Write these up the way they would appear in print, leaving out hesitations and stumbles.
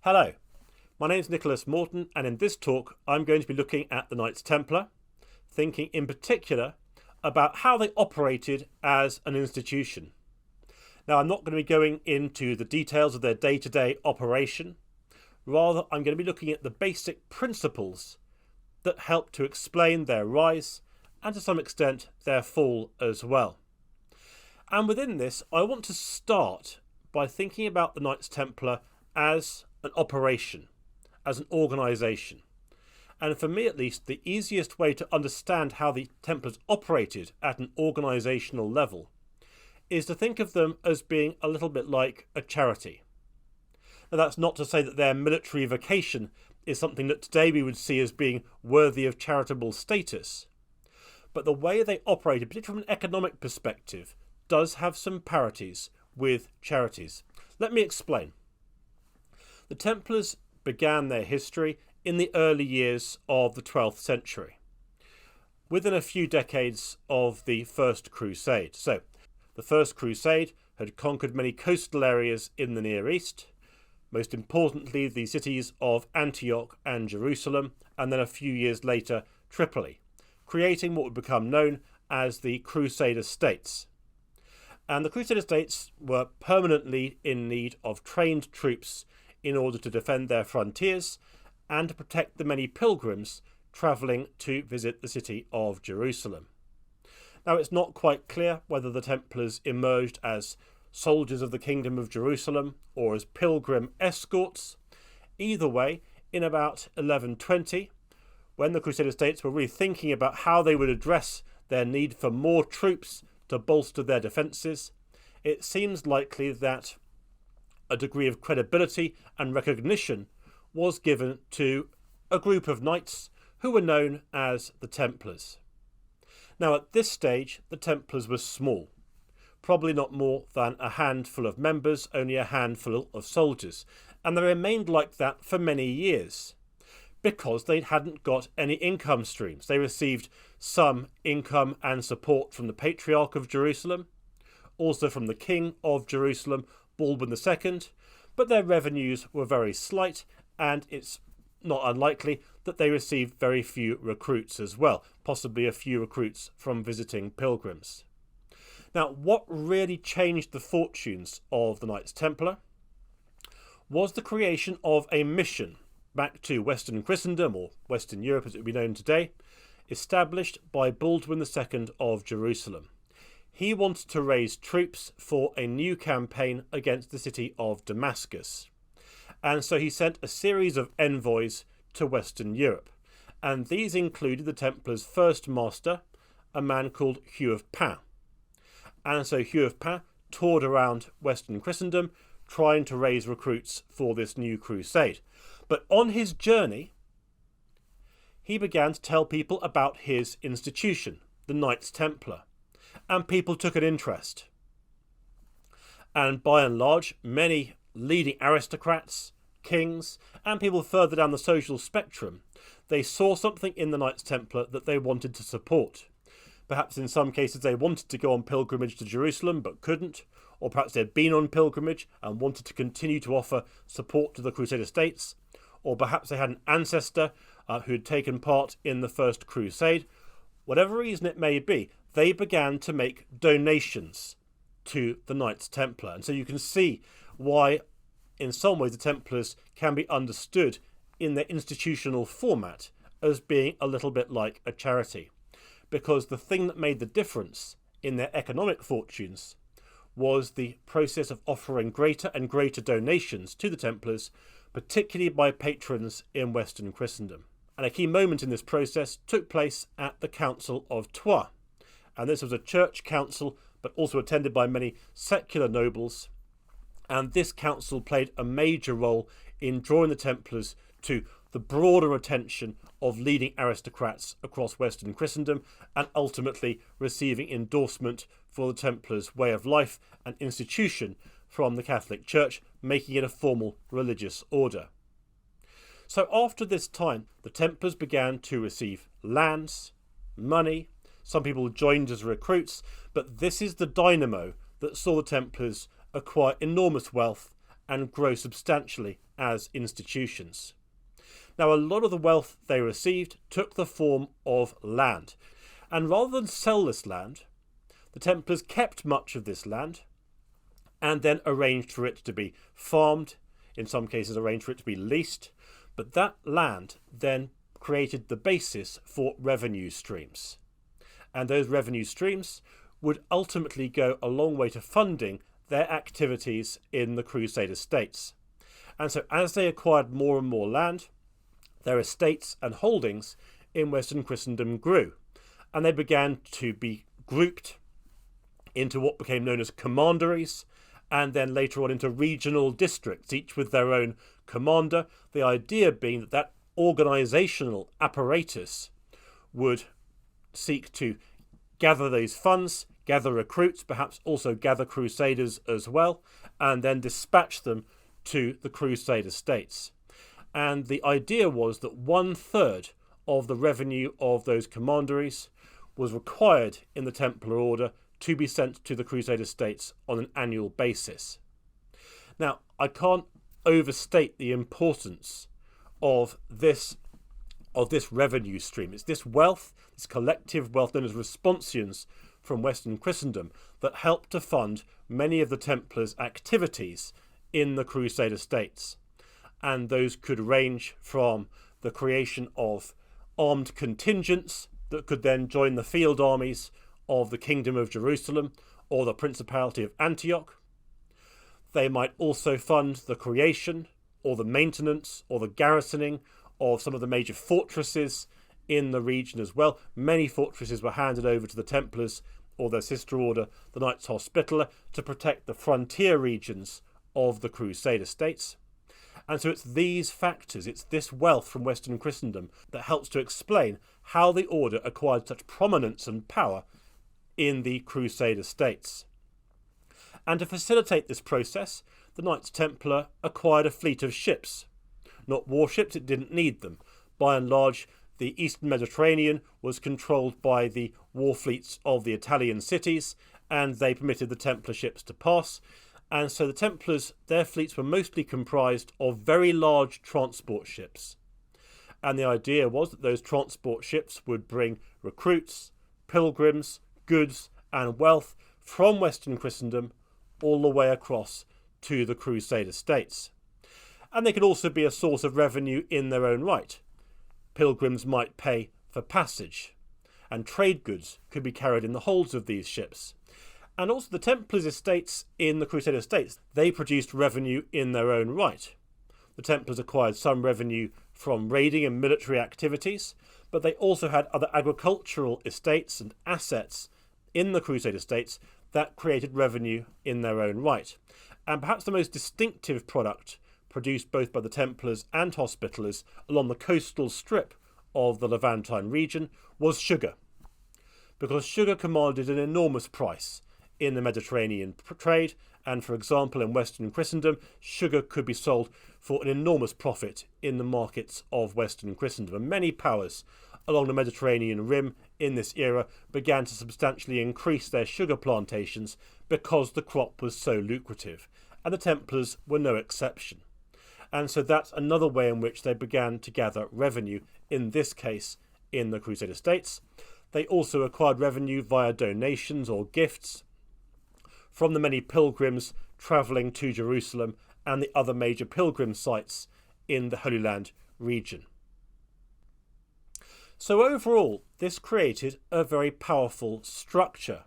Hello, my name is Nicholas Morton, and in this talk I'm going to be looking at the Knights Templar, thinking in particular about how they operated as an institution. Now, I'm not going to be going into the details of their day-to-day operation. Rather, I'm going to be looking at the basic principles that help to explain their rise and to some extent their fall as well. And within this, I want to start by thinking about the Knights Templar as an operation, as an organisation. And for me at least, the easiest way to understand how the Templars operated at an organisational level is to think of them as being a little bit like a charity. Now, that's not to say that their military vocation is something that today we would see as being worthy of charitable status. But the way they operated, particularly from an economic perspective, does have some parities with charities. Let me explain. The Templars began their history in the early years of the 12th century, within a few decades of the First Crusade. So, the First Crusade had conquered many coastal areas in the Near East, most importantly the cities of Antioch and Jerusalem, and then a few years later Tripoli, creating what would become known as the Crusader States. And the Crusader States were permanently in need of trained troops in order to defend their frontiers and to protect the many pilgrims travelling to visit the city of Jerusalem. Now, it's not quite clear whether the Templars emerged as soldiers of the Kingdom of Jerusalem or as pilgrim escorts. Either way, in about 1120, when the Crusader States were really thinking about how they would address their need for more troops to bolster their defences, it seems likely that a degree of credibility and recognition was given to a group of knights who were known as the Templars. Now, at this stage, the Templars were small, probably not more than a handful of members, only a handful of soldiers, and they remained like that for many years because they hadn't got any income streams. They received some income and support from the Patriarch of Jerusalem, also from the King of Jerusalem, Baldwin II, but their revenues were very slight, and it's not unlikely that they received very few recruits as well, possibly a few recruits from visiting pilgrims. Now, what really changed the fortunes of the Knights Templar was the creation of a mission back to Western Christendom, or Western Europe as it would be known today, established by Baldwin II of Jerusalem. He wanted to raise troops for a new campaign against the city of Damascus. And so he sent a series of envoys to Western Europe. And these included the Templars' first master, a man called Hugh of Pau. And so Hugh of Pau toured around Western Christendom trying to raise recruits for this new crusade. But on his journey, he began to tell people about his institution, the Knights Templar. And people took an interest. And by and large, many leading aristocrats, kings, and people further down the social spectrum, they saw something in the Knights Templar that they wanted to support. Perhaps in some cases they wanted to go on pilgrimage to Jerusalem but couldn't, or perhaps they'd been on pilgrimage and wanted to continue to offer support to the Crusader States, or perhaps they had an ancestor who had taken part in the First Crusade. Whatever reason it may be, they began to make donations to the Knights Templar. And so you can see why, in some ways, the Templars can be understood in their institutional format as being a little bit like a charity. Because the thing that made the difference in their economic fortunes was the process of offering greater and greater donations to the Templars, particularly by patrons in Western Christendom. And a key moment in this process took place at the Council of Troyes. And this was a church council, but also attended by many secular nobles. And this council played a major role in drawing the Templars to the broader attention of leading aristocrats across Western Christendom, and ultimately receiving endorsement for the Templars' way of life and institution from the Catholic Church, making it a formal religious order. So after this time, the Templars began to receive lands, money. Some people joined as recruits, but this is the dynamo that saw the Templars acquire enormous wealth and grow substantially as institutions. Now, a lot of the wealth they received took the form of land, and rather than sell this land, the Templars kept much of this land and then arranged for it to be farmed, in some cases arranged for it to be leased, but that land then created the basis for revenue streams. And those revenue streams would ultimately go a long way to funding their activities in the Crusader states. And so as they acquired more and more land, their estates and holdings in Western Christendom grew, and they began to be grouped into what became known as commanderies, and then later on into regional districts, each with their own commander, the idea being that that organisational apparatus would seek to gather these funds, gather recruits, perhaps also gather crusaders as well, and then dispatch them to the Crusader states. And the idea was that 1/3 of the revenue of those commanderies was required in the Templar order to be sent to the Crusader states on an annual basis. Now, I can't overstate the importance of this revenue stream. It's this wealth, this collective wealth known as responsions from Western Christendom that helped to fund many of the Templars' activities in the Crusader states. And those could range from the creation of armed contingents that could then join the field armies of the Kingdom of Jerusalem or the Principality of Antioch. They might also fund the creation or the maintenance or the garrisoning of some of the major fortresses in the region as well. Many fortresses were handed over to the Templars or their sister order, the Knights Hospitaller, to protect the frontier regions of the Crusader states. And so it's these factors, it's this wealth from Western Christendom that helps to explain how the order acquired such prominence and power in the Crusader states. And to facilitate this process, the Knights Templar acquired a fleet of ships. Not warships, it didn't need them. By and large, the Eastern Mediterranean was controlled by the war fleets of the Italian cities, and they permitted the Templar ships to pass. And so the Templars, their fleets were mostly comprised of very large transport ships. And the idea was that those transport ships would bring recruits, pilgrims, goods and wealth from Western Christendom all the way across to the Crusader states. And they could also be a source of revenue in their own right. Pilgrims might pay for passage, and trade goods could be carried in the holds of these ships. And also the Templars' estates in the Crusader states, they produced revenue in their own right. The Templars acquired some revenue from raiding and military activities, but they also had other agricultural estates and assets in the Crusader states that created revenue in their own right. And perhaps the most distinctive product produced both by the Templars and Hospitallers along the coastal strip of the Levantine region was sugar, because sugar commanded an enormous price in the Mediterranean trade, and for example in Western Christendom, sugar could be sold for an enormous profit in the markets of Western Christendom, and many powers along the Mediterranean rim in this era began to substantially increase their sugar plantations because the crop was so lucrative, and the Templars were no exception. And so that's another way in which they began to gather revenue, in this case in the Crusader states. They also acquired revenue via donations or gifts from the many pilgrims travelling to Jerusalem and the other major pilgrim sites in the Holy Land region. So overall, this created a very powerful structure.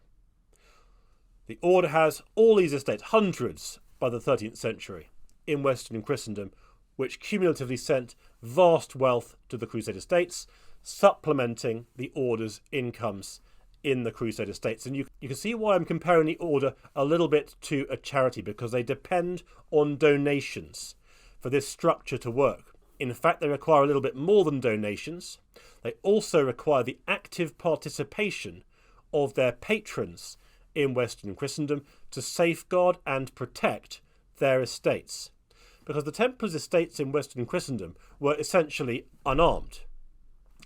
The order has all these estates, hundreds by the 13th century, in Western Christendom, which cumulatively sent vast wealth to the Crusader states, supplementing the order's incomes in the Crusader states. And you can see why I'm comparing the order a little bit to a charity, because they depend on donations for this structure to work. In fact, they require a little bit more than donations. They also require the active participation of their patrons in Western Christendom to safeguard and protect their estates. Because the Templars' estates in Western Christendom were essentially unarmed.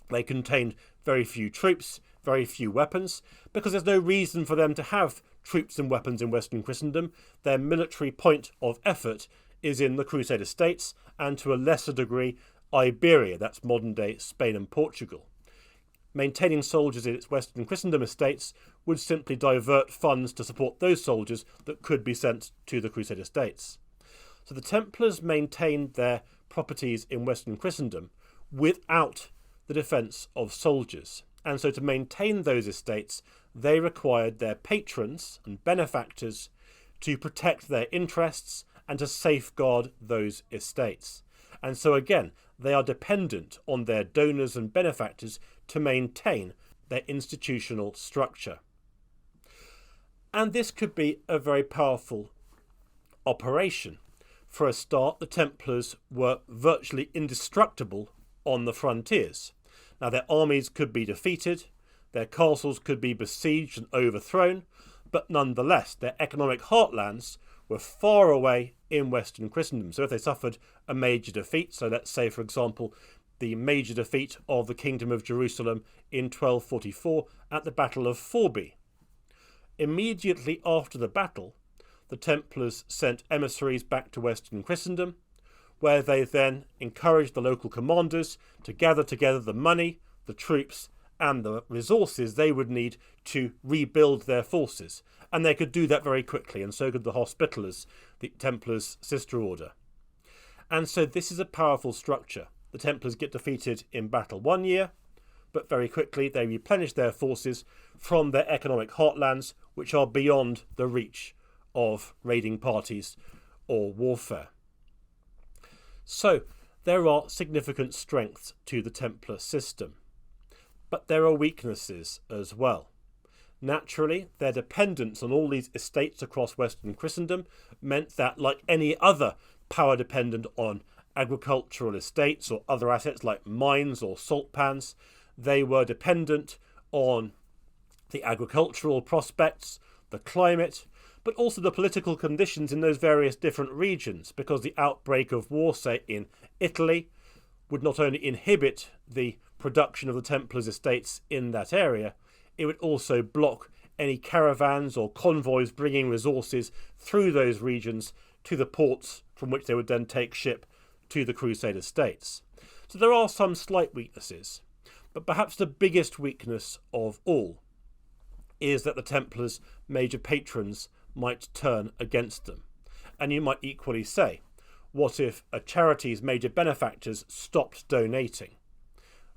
They contained very few troops, very few weapons, because there's no reason for them to have troops and weapons in Western Christendom. Their military point of effort is in the Crusader states and to a lesser degree Iberia, that's modern day Spain and Portugal. Maintaining soldiers in its Western Christendom estates would simply divert funds to support those soldiers that could be sent to the Crusader states. So the Templars maintained their properties in Western Christendom without the defence of soldiers. And so to maintain those estates, they required their patrons and benefactors to protect their interests and to safeguard those estates. And so again, they are dependent on their donors and benefactors to maintain their institutional structure. And this could be a very powerful operation. For a start, the Templars were virtually indestructible on the frontiers. Now, their armies could be defeated, their castles could be besieged and overthrown, but nonetheless, their economic heartlands were far away in Western Christendom. So if they suffered a major defeat, so let's say, for example, the major defeat of the Kingdom of Jerusalem in 1244 at the Battle of Forby, immediately after the battle, the Templars sent emissaries back to Western Christendom, where they then encouraged the local commanders to gather together the money, the troops, and the resources they would need to rebuild their forces. And they could do that very quickly, and so could the Hospitallers, the Templars' sister order. And so this is a powerful structure. The Templars get defeated in battle one year, but very quickly they replenish their forces from their economic heartlands, which are beyond the reach of raiding parties or warfare. So there are significant strengths to the Templar system, but there are weaknesses as well. Naturally, their dependence on all these estates across Western Christendom meant that, like any other power dependent on agricultural estates or other assets like mines or salt pans, they were dependent on the agricultural prospects, the climate, but also the political conditions in those various different regions, because the outbreak of war, say in Italy, would not only inhibit the production of the Templars' estates in that area, it would also block any caravans or convoys bringing resources through those regions to the ports from which they would then take ship to the Crusader states. So there are some slight weaknesses, but perhaps the biggest weakness of all is that the Templars' major patrons might turn against them. And you might equally say, what if a charity's major benefactors stopped donating?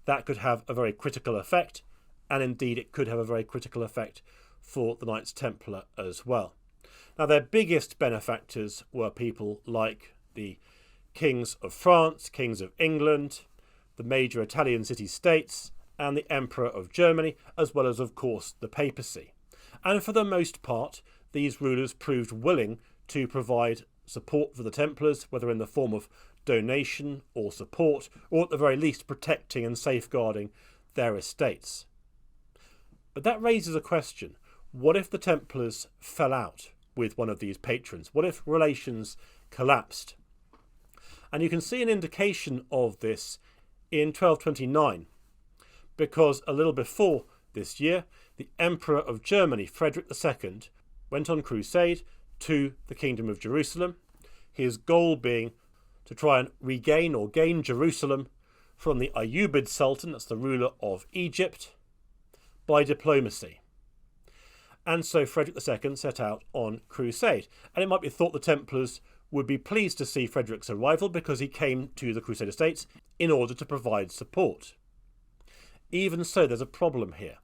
That could have a very critical effect, and indeed it could have a very critical effect for the Knights Templar as well. Now, their biggest benefactors were people like the kings of France, kings of England, the major Italian city-states, and the Emperor of Germany, as well as, of course, the papacy. And for the most part, these rulers proved willing to provide support for the Templars, whether in the form of donation or support, or at the very least protecting and safeguarding their estates. But that raises a question. What if the Templars fell out with one of these patrons? What if relations collapsed? And you can see an indication of this in 1229, because a little before this year, the Emperor of Germany, Frederick II, went on crusade to the Kingdom of Jerusalem, his goal being to try and regain or gain Jerusalem from the Ayyubid Sultan, that's the ruler of Egypt, by diplomacy. And so Frederick II set out on crusade. And it might be thought the Templars would be pleased to see Frederick's arrival because he came to the Crusader states in order to provide support. Even so, there's a problem here,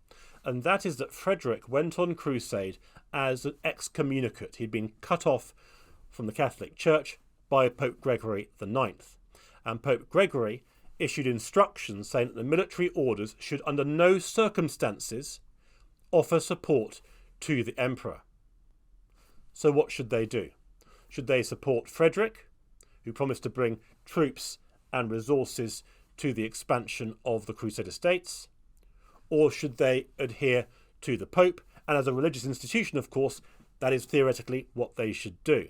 and that is that Frederick went on crusade as an excommunicate. He'd been cut off from the Catholic Church by Pope Gregory IX. And Pope Gregory issued instructions saying that the military orders should under no circumstances offer support to the emperor. So what should they do? Should they support Frederick, who promised to bring troops and resources to the expansion of the Crusader states? Or should they adhere to the Pope? And as a religious institution, of course, that is theoretically what they should do.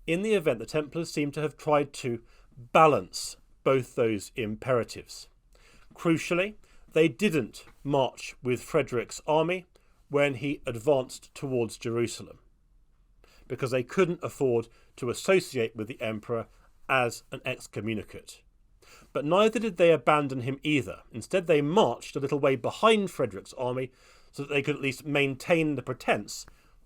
In the event, the Templars seem to have tried to balance both those imperatives. Crucially, they didn't march with Frederick's army when he advanced towards Jerusalem, because they couldn't afford to associate with the emperor as an excommunicate. But neither did they abandon him either. Instead, they marched a little way behind Frederick's army so that they could at least maintain the pretense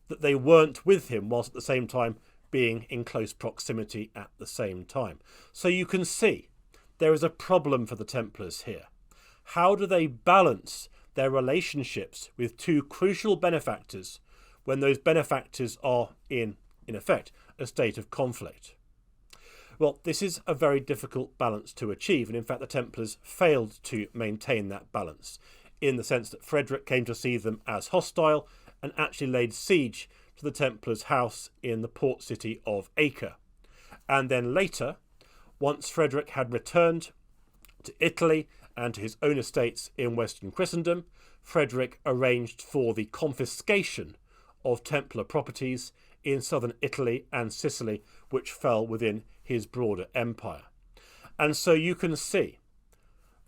that they weren't with him, whilst at the same time being in close proximity at the same time. So you can see there is a problem for the Templars here. How do they balance their relationships with two crucial benefactors when those benefactors are in effect, a state of conflict? Well, this is a very difficult balance to achieve, and in fact the Templars failed to maintain that balance, in the sense that Frederick came to see them as hostile and actually laid siege to the Templars' house in the port city of Acre. And then later, once Frederick had returned to Italy and to his own estates in Western Christendom, Frederick arranged for the confiscation of Templar properties in southern Italy and Sicily, which fell within his broader empire. And so you can see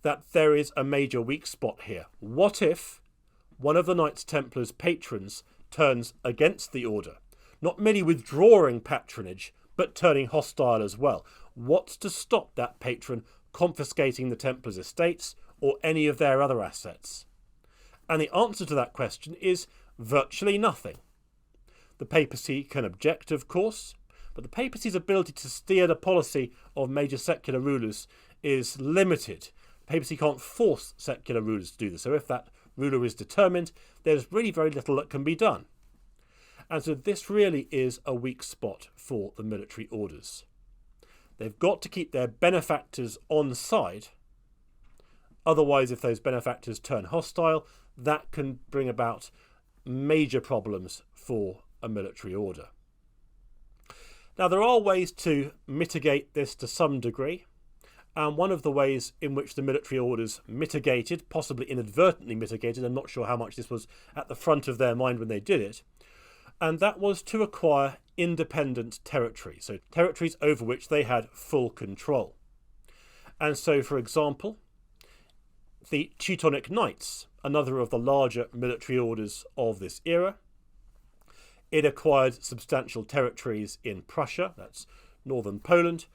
that there is a major weak spot here. What if one of the Knights Templars' patrons turns against the order, not merely withdrawing patronage, but turning hostile as well? What's to stop that patron confiscating the Templars' estates or any of their other assets? And the answer to that question is virtually nothing. The papacy can object, of course, but the papacy's ability to steer the policy of major secular rulers is limited. The papacy can't force secular rulers to do this, so if that ruler is determined, there's really very little that can be done. And so this really is a weak spot for the military orders. They've got to keep their benefactors on side. Otherwise, if those benefactors turn hostile, that can bring about major problems for a military order. Now, there are ways to mitigate this to some degree, and one of the ways in which the military orders mitigated, possibly inadvertently mitigated, I'm not sure how much this was at the front of their mind when they did it, and that was to acquire independent territories, so territories over which they had full control. And so, for example, the Teutonic Knights, another of the larger military orders of this era, it acquired substantial territories in Prussia, that's northern Poland,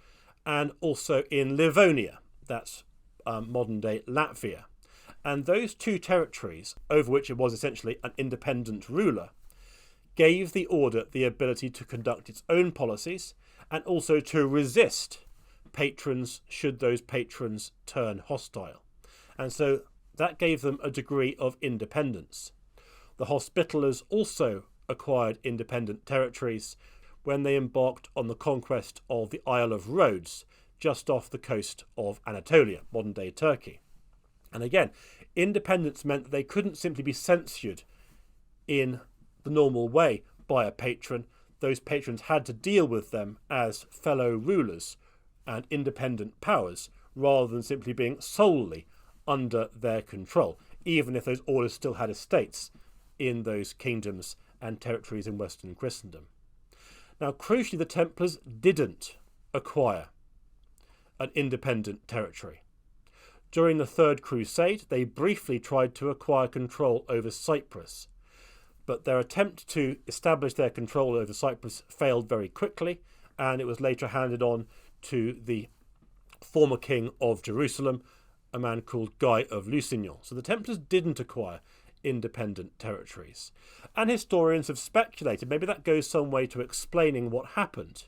and also in Livonia, that's modern-day Latvia. And those two territories, over which it was essentially an independent ruler, gave the order the ability to conduct its own policies and also to resist patrons should those patrons turn hostile. And so that gave them a degree of independence. The Hospitallers also acquired independent territories when they embarked on the conquest of the Isle of Rhodes, just off the coast of Anatolia, modern-day Turkey. And again, independence meant that they couldn't simply be censured in the normal way by a patron. Those patrons had to deal with them as fellow rulers and independent powers, rather than simply being solely under their control, even if those orders still had estates in those kingdoms and territories in Western Christendom. Now, crucially, the Templars didn't acquire an independent territory. During the Third Crusade, they briefly tried to acquire control over Cyprus, but their attempt to establish their control over Cyprus failed very quickly, and it was later handed on to the former king of Jerusalem, a man called Guy of Lusignan. So the Templars didn't acquire independent territories. And historians have speculated maybe that goes some way to explaining what happened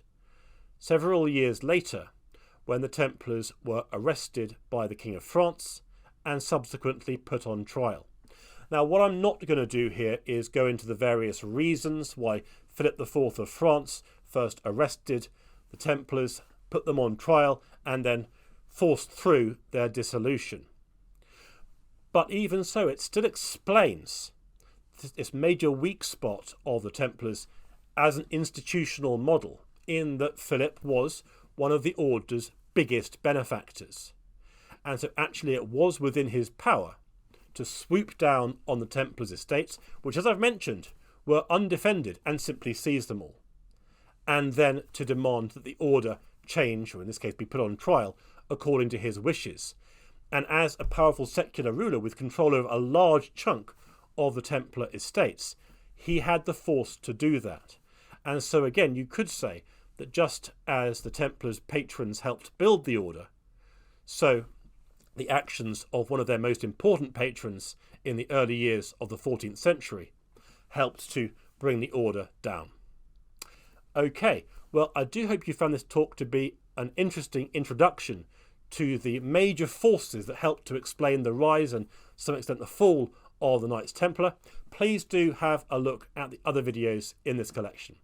several years later when the Templars were arrested by the King of France and subsequently put on trial. Now, what I'm not going to do here is go into the various reasons why Philip IV of France first arrested the Templars, put them on trial, and then forced through their dissolution. But even so, it still explains this major weak spot of the Templars as an institutional model, in that Philip was one of the order's biggest benefactors. And so actually it was within his power to swoop down on the Templars' estates, which, as I've mentioned, were undefended, and simply seize them all. And then to demand that the order change, or in this case be put on trial, according to his wishes. And as a powerful secular ruler with control over a large chunk of the Templar estates, he had the force to do that. And so again, you could say that just as the Templars' patrons helped build the order, so the actions of one of their most important patrons in the early years of the 14th century helped to bring the order down. Okay, well, I do hope you found this talk to be an interesting introduction to the major forces that helped to explain the rise and, to some extent, the fall of the Knights Templar. Please do have a look at the other videos in this collection.